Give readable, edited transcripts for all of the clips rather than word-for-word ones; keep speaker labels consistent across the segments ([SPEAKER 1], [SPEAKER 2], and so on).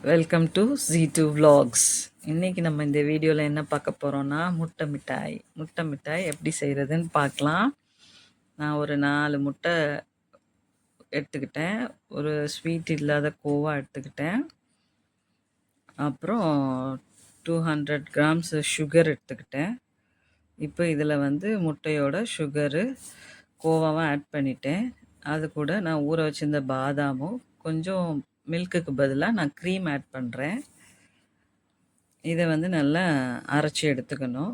[SPEAKER 1] Welcome to Z2 Vlogs. இன்றைக்கி நம்ம இந்த வீடியோவில் என்ன பார்க்க போகிறோன்னா முட்டை மிட்டாய் எப்படி செய்கிறதுன்னு பார்க்கலாம். நான் ஒரு 4 முட்டை எடுத்துக்கிட்டேன். ஒரு ஸ்வீட் இல்லாத கோவா எடுத்துக்கிட்டேன். அப்புறம் 200 கிராம்ஸ் சுகர் எடுத்துக்கிட்டேன். இப்போ இதில் வந்து முட்டையோட சுகரு கோவாவும் ஆட் பண்ணிட்டேன். அது கூட நான் ஊற வச்சிருந்த பாதாமும் கொஞ்சம் மில்க்குக்கு பதிலாக நான் க்ரீம் ஆட் பண்ணுறேன். இதை வந்து நல்லா அரைச்சி எடுத்துக்கணும்.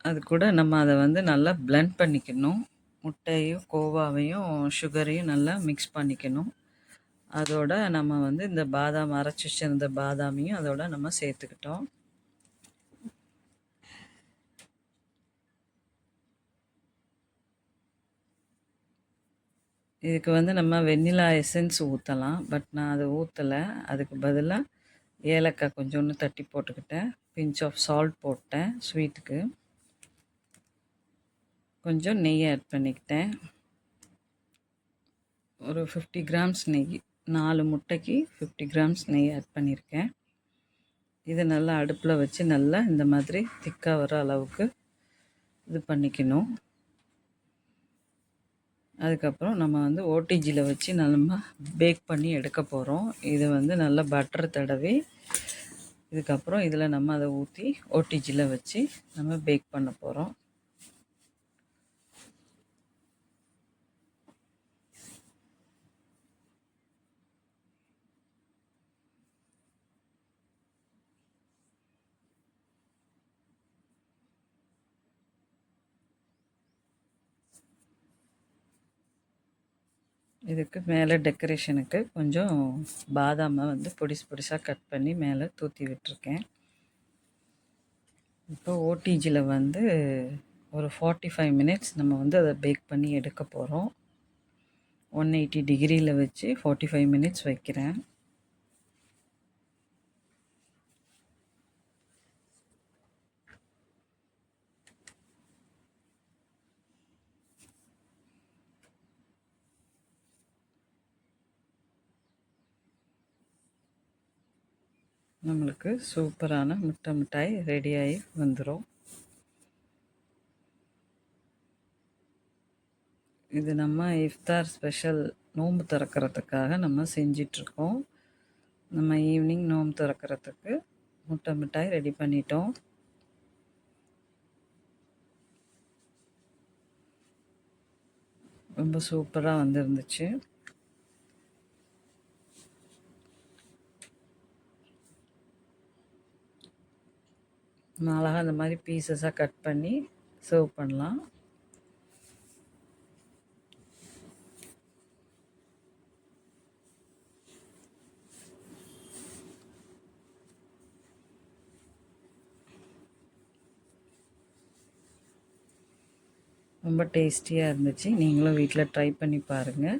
[SPEAKER 1] அது கூட நம்ம அதை வந்து நல்லா பிளெண்ட் பண்ணிக்கணும். முட்டையும் கோவாவையும் சுகரையும் நல்லா மிக்ஸ் பண்ணிக்கணும். அதோட நம்ம வந்து இந்த பாதாம் அரைச்சி வச்சிருந்த பாதாமையும் அதோட நம்ம சேர்த்துக்கிட்டோம். இதுக்கு வந்து நம்ம வெண்ணிலா எசன்ஸ் ஊற்றலாம். பட் நான் அதை ஊற்றலை. அதுக்கு பதிலாக ஏலக்காய் கொஞ்சோண்டு தட்டி போட்டுக்கிட்டேன். பிஞ்ச் ஆஃப் சால்ட் போட்டேன் ஸ்வீட்டுக்கு. கொஞ்சம் நெய் ஆட் பண்ணிக்கிட்டேன். ஒரு 50 கிராம்ஸ் நெய், 4 முட்டைக்கு 50 கிராம்ஸ் நெய் ஆட் பண்ணியிருக்கேன். இதை நல்லா அடுப்பில் வச்சு நல்லா இந்த மாதிரி திக்காக வர அளவுக்கு இது பண்ணிக்கணும். அதுக்கப்புறம் நம்ம வந்து ஓடிஜியில் வச்சு நம்ம பேக் பண்ணி எடுக்க போகிறோம். இதை வந்து நல்லா பட்டர் தடவி இதுக்கப்புறம் இதில் நம்ம அதை ஊற்றி ஓடிஜியில் வச்சு நம்ம பேக் பண்ண போகிறோம். இதுக்கு மேலே டெக்கரேஷனுக்கு கொஞ்சம் பாதாமை வந்து பொடிசாக கட் பண்ணி மேலே தூற்றி விட்டுருக்கேன். இப்போ ஓடிஜியில் வந்து ஒரு 45 மினிட்ஸ் நம்ம வந்து அதை பேக் பண்ணி எடுக்க போகிறோம். 180 டிகிரியில் வச்சு 45 மினிட்ஸ் வைக்கிறேன். நம்மளுக்கு சூப்பரான முட்டை மிட்டாய் ரெடியாகி வந்துடும். இது நம்ம இஃப்தார் ஸ்பெஷல் நோன்பு திறக்கிறதுக்காக நம்ம செஞ்சிட்ருக்கோம். நம்ம ஈவினிங் நோன்பு திறக்கிறதுக்கு முட்டை மிட்டாய் ரெடி பண்ணிட்டோம். ரொம்ப சூப்பராக வந்துருந்துச்சு. அழகாக அந்த மாதிரி பீசஸாக கட் பண்ணி சர்வ் பண்ணலாம். ரொம்ப டேஸ்டியாக இருந்துச்சு. நீங்களும் வீட்டில் ட்ரை பண்ணி பாருங்கள்.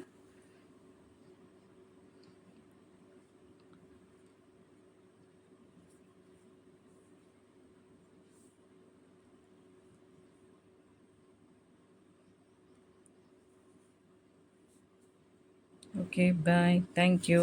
[SPEAKER 1] Okay, bye. Thank you.